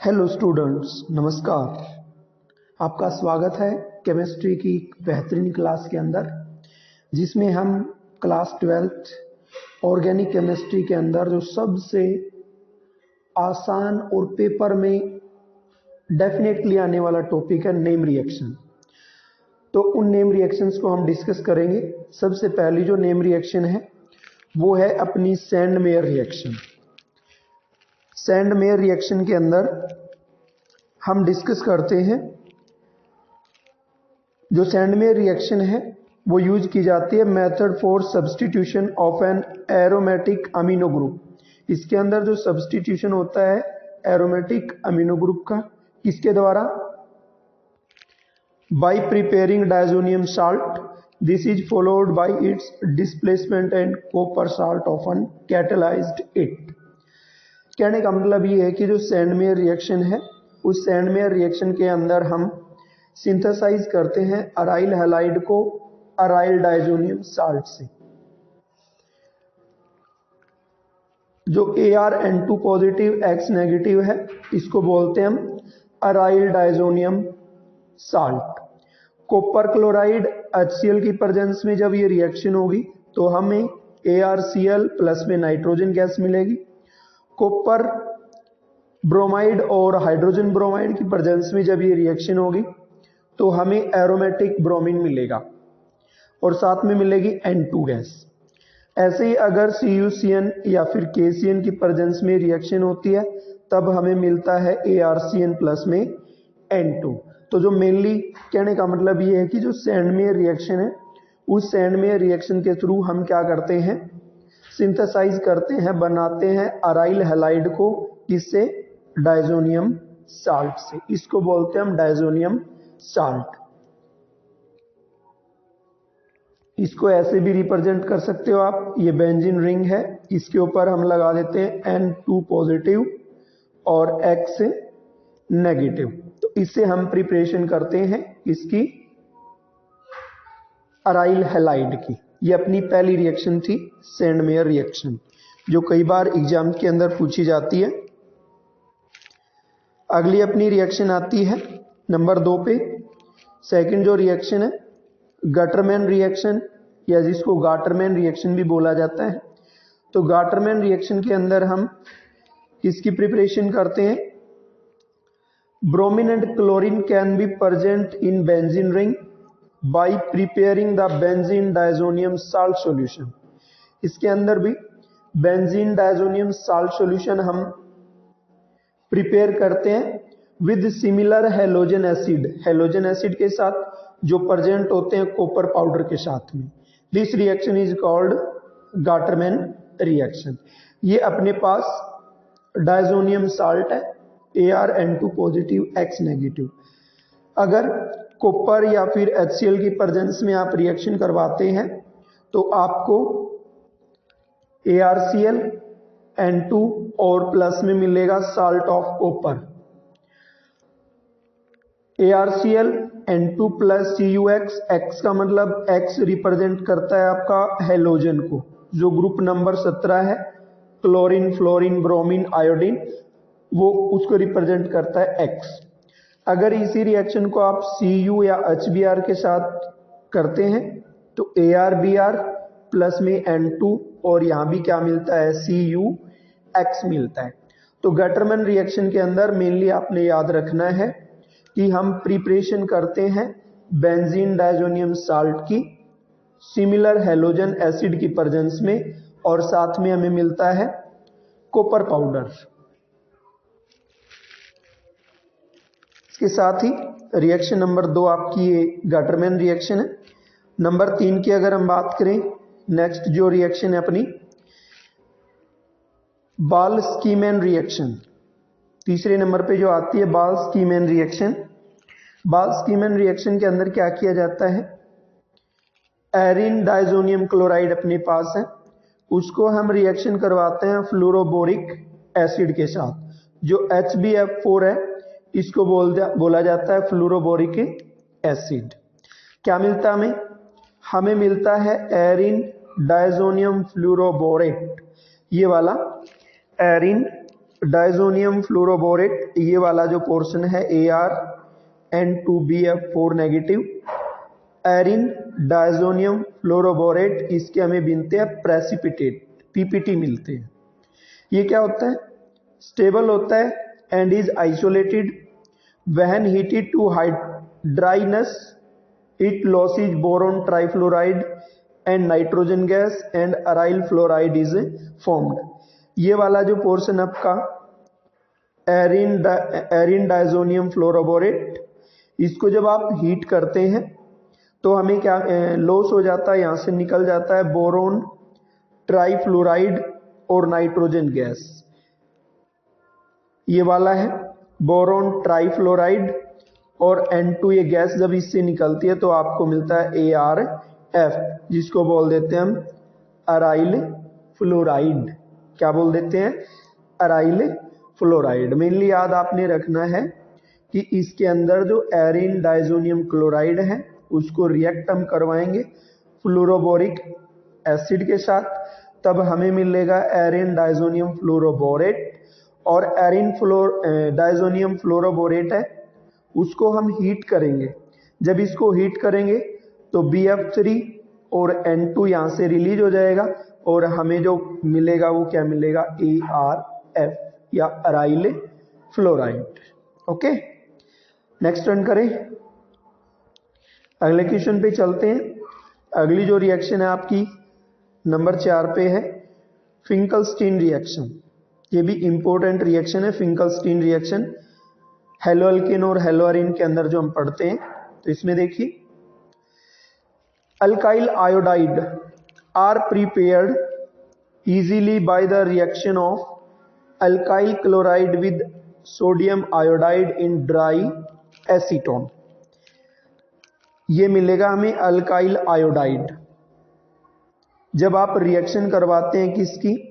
Hello students, नमस्कार। आपका स्वागत है केमिस्ट्री की एक बेहतरीन क्लास के अंदर, जिसमें हम क्लास 12th ऑर्गेनिक केमिस्ट्री के अंदर जो सबसे आसान और पेपर में डेफिनेटली आने वाला टॉपिक है नेम रिएक्शन। तो उन नेम रिएक्शंस को हम डिस्कस करेंगे। सबसे पहली जो नेम रिएक्शन है वो है अपनी sand mayor reaction. Sand mayor reaction के अंदर हम डिस्कस करते हैं, जो सैंड मेयर रिएक्शन है वो यूज की जाती है method for substitution of an aromatic amino group. इसके अंदर जो सब्स्टिट्यूशन होता है एरोमेटिक अमीनो ग्रुप का, किसके द्वारा? Bye preparing diazonium salt, this is followed by it's displacement and copper salt often catalysed it. कहने का मतलब ये है कि जो सैंड मेयर रिएक्शन है, उस सैंड मेयर रिएक्शन के अंदर हम सिंथेसाइज करते हैं अराइल हैलाइड को अराइल डायजोनियम साल्ट से। जो ArN2 पॉजिटिव X नेगेटिव है, इसको बोलते हैं हम aryl diazonium salt. Copper chloride HCl की प्रेजेंस में जब ये रिएक्शन होगी तो हमें ArCl प्लस में नाइट्रोजन गैस मिलेगी। कॉपर ब्रोमाइड और हाइड्रोजन ब्रोमाइड की प्रेजेंस में जब ये रिएक्शन होगी तो हमें एरोमेटिक ब्रोमीन मिलेगा और साथ में मिलेगी N2 गैस। ऐसे ही अगर CuCN या फिर KCN की प्रेजेंस में रिएक्शन होती है तब हमें मिलता है ArCN प्लस में N2। तो जो मेनली कहने का मतलब ये है कि जो सैंड मेयर रिएक्शन है, उस सैंड मेयर रिएक्शन के थ्रू हम क्या करते हैं, सिंथेसाइज करते हैं, बनाते हैं अराइल हैलाइड को, किससे? डायजोनियम साल्ट से। इसको बोलते हैं हम डायजोनियम साल्ट। इसको ऐसे भी रिप्रेजेंट कर सकते हो आप, ये बेंजीन रिंग है, इसके ऊपर हम लगा देते हैं N2 पॉजिटिव और X नेगेटिव। तो इससे हम प्रिपरेशन करते हैं इसकी अराइल हैलाइड की। ये अपनी पहली रिएक्शन थी सैंड मेयर रिएक्शन, जो कई बार एग्जाम के अंदर पूछी जाती है। अगली अपनी रिएक्शन आती है नंबर 2 पे। सेकंड जो रिएक्शन है गटरमैन रिएक्शन, या जिसको गाटरमैन रिएक्शन भी बोला जाता है। तो गाटरमैन रिएक्शन के अंदर हम किसकी प्रिपरेशन करते हैं? Bromine and chlorine can be present in benzene ring bye preparing the benzene diazonium salt solution. इसके अंदर भी बेंजीन डायजोनियम साल्ट सॉल्यूशन हम प्रिपेयर करते हैं with similar halogen acid, halogen acid के साथ जो प्रेजेंट होते हैं कॉपर पाउडर के साथ में। This reaction is called Gattermann reaction. ये अपने पास डायजोनियम साल्ट है, ArN2 पॉजिटिव X नेगेटिव। अगर कॉपर या फिर HCl की प्रेजेंस में आप रिएक्शन करवाते हैं तो आपको ArCl N2 और प्लस में मिलेगा salt of copper. ArCl N2 plus CuX, X का मतलब X रिप्रेजेंट करता है आपका हेलोजन को, जो ग्रुप नंबर 17 है, क्लोरीन फ्लोरीन ब्रोमीन आयोडीन, वो उसको रिप्रेजेंट करता है X। अगर इसी रिएक्शन को आप Cu या HBr के साथ करते हैं तो ArBr प्लस में N2 और यहाँ भी क्या मिलता है, CuX मिलता है। तो गटरमैन रिएक्शन के अंदर मेनली आपने याद रखना है कि हम प्रिपरेशन करते हैं बेंजीन डायजोनियम साल्ट की सिमिलर हेलोजन एसिड की प्रेजेंस में, और साथ में हमें मिलता है कॉपर पाउडर। इसके साथ ही रिएक्शन नंबर 2 आपकी ये गाटरमैन रिएक्शन है। नंबर 3 की अगर हम बात करें, नेक्स्ट जो रिएक्शन है अपनी बाल-स्कीमैन रिएक्शन। तीसरे नंबर पे जो आती है बाल-स्कीमैन रिएक्शन। बाल-स्कीमैन रिएक्शन के अंदर क्या किया जाता है, एरिन डायजोनियम क्लोराइड अपने पास है, उसको हम रिएक्शन करवाते हैं फ्लोरोबोरिक एसिड के साथ। जो HbF4 है, इसको बोला जाता है फ्लोरोबोरिक एसिड। क्या मिलता है हमें? हमें मिलता है एरिन डायजोनियम फ्लोरोबोरेट, ये वाला एरिन डाइजोनियम फ्लोरोबोरेट, ये वाला जो पोर्शन है ArN2BF4 negative, Erin diazonium fluoroborate, इसके हमें बनते हैं प्रेसिपिटेट, पीपीटी मिलते हैं। ये क्या होता है? स्टेबल होता है and is isolated when heated to dryness, it loses boron trifluoride and nitrogen gas and aryl fluoride is formed. ये वाला जो पोर्शन आपका एरिन डाइजोनियम फ्लोरोबोरेट, इसको जब आप हीट करते हैं तो हमें क्या लॉस हो जाता है, यहाँ से निकल जाता है बोरोन ट्राइफ्लोराइड और नाइट्रोजन गैस। ये वाला है बोरोन ट्राइफ्लोराइड और N2, ये गैस जब इससे निकलती है तो आपको मिलता है ArF, जिसको बोल देते हैं हम अराइल फ्लोराइड। क्या बोल देते हैं? Aryl fluoride. मेनली याद आपने रखना है कि इसके अंदर जो एरिन डाइजोनियम क्लोराइड है उसको रिएक्ट हम करवाएंगे फ्लोरोबोरिक एसिड के साथ, तब हमें मिलेगा एरिन डाइजोनियम फ्लोरोबोरेट। और एरिन डाइजोनियम फ्लोरोबोरेट है, उसको हम हीट करेंगे। जब इसको हीट करेंगे तो BF3 और N2 यहाँ से रिलीज हो जाएगा और हमें जो मिलेगा वो क्या मिलेगा? ArF या aryl fluoride. Okay, next run करें, अगले क्वेश्चन पे चलते हैं। अगली जो रिएक्शन है आपकी नंबर 4 पे है फिंकलस्टीन रिएक्शन। ये भी इंपॉर्टेंट रिएक्शन है फिंकलस्टीन रिएक्शन, हेलोअल्केन और हेलोअरिन के अंदर जो हम पढ़ते हैं। तो इसमें देखिए, alkyl iodide are prepared easily by the reaction of alkyl chloride with sodium iodide in dry acetone. ये मिलेगा हमें अल्काइल आयोडाइड। जब आप रिएक्शन करवाते हैं किसकी?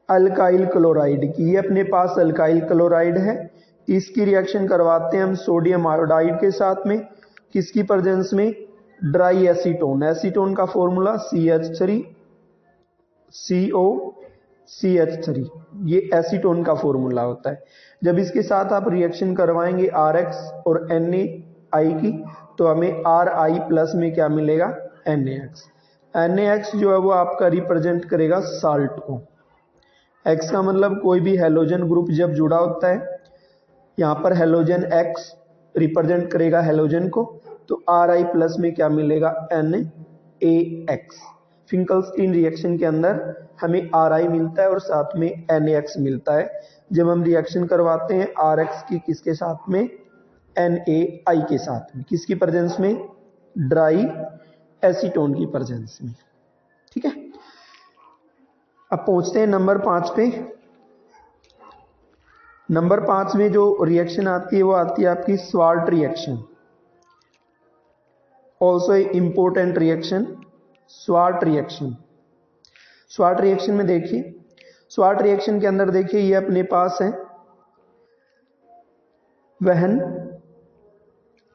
अल्काइल क्लोराइड की। ये अपने पास अल्काइल क्लोराइड है, इसकी रिएक्शन करवाते हैं हम सोडियम आयोडाइड के साथ में, किसकी प्रेजेंस में? Dry acetone. एसीटोन का फॉर्मूला CH3COCH3, ये एसीटोन का फॉर्मूला होता है। जब इसके साथ आप रिएक्शन करवाएंगे RX और NaI की, तो हमें Ri प्लस में क्या मिलेगा? NaX। NaX जो है वो आपका रिप्रेजेंट करेगा साल्ट को। X का मतलब कोई भी हेलोजन ग्रुप जब जुड़ा होता है, यहाँ पर हेलोजन X रिप्रेजेंट करेगा हेलोजन को, तो Ri प्लस में क्या मिलेगा? NaX। फिंकलस्टीन रिएक्शन के अंदर हमें Ri मिलता है और साथ में NaX मिलता है जब हम रिएक्शन करवाते हैं RX की किसके साथ में? NaI के साथ में, किसकी प्रेजेंस में? ड्राई एसीटोन की प्रेजेंस में। ठीक है, अब पहुंचते हैं नंबर 5 पे। नंबर 5 में जो रिएक्शन आती है वो आती है आपकी sword reaction, also a important reaction, sword reaction. Sword reaction में देखिए, स्वार्ट रिएक्शन के अंदर देखिए ये अपने पास है when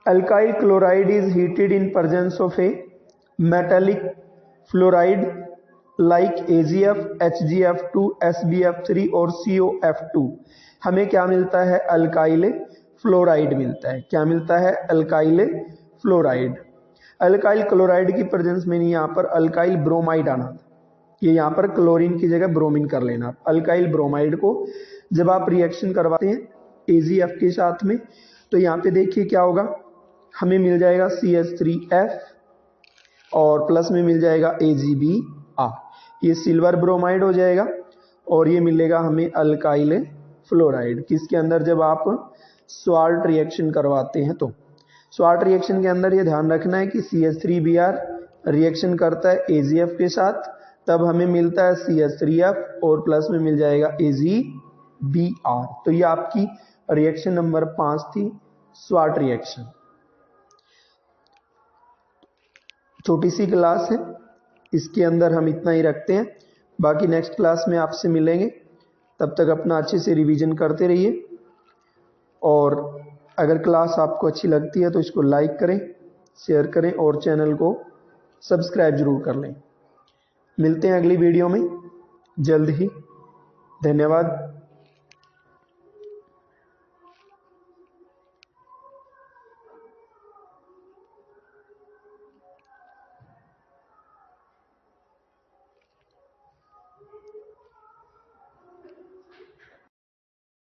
alkyl chloride is heated in presence of A metallic fluoride like AgF, HgF2, SbF3 और COF2, हमें क्या मिलता है? अल्काइल फ्लोराइड मिलता है। क्या मिलता है? Alkyl fluoride. अल्काइल क्लोराइड की प्रेजेंस में नहीं, यहाँ पर अल्काइल ब्रोमाइड आना था, ये यहाँ पर क्लोरीन की जगह ब्रोमीन कर लेना। अल्काइल ब्रोमाइड को जब आप रिएक्शन करवाते हैं AgF के साथ में, तो यहाँ पे देखिए क्या होगा, हमें मिल जाएगा CH3F और प्लस में मिल जाएगा AgBr, ये सिल्वर ब्रोमाइड हो जाएगा और ये मिलेगा हमें अल्काइल फ्लोराइड। किसके अंदर? जब आप स्वार्ट रिएक्शन करवाते हैं। तो स्वार्ट रिएक्शन के अंदर ये ध्यान रखना है कि CH3Br रिएक्शन करता है AgF के साथ, तब हमें मिलता है CH3F और प्लस में मिल जाएगा AgBr। तो ये आपकी रिएक्शन नंबर 5 थी, स्वार्ट रिएक्शन। छोटी सी क्लास है, इसके अंदर हम इतना ही रखते हैं, बाकी नेक्स्ट क्लास में आपसे मिलेंगे। तब तक अपना अच्छे से रिवीजन करते रहिए और अगर क्लास आपको अच्छी लगती है तो इसको लाइक करें, शेयर करें और चैनल को सब्सक्राइब जरूर कर लें। मिलते हैं अगली वीडियो में जल्द ही। धन्यवाद।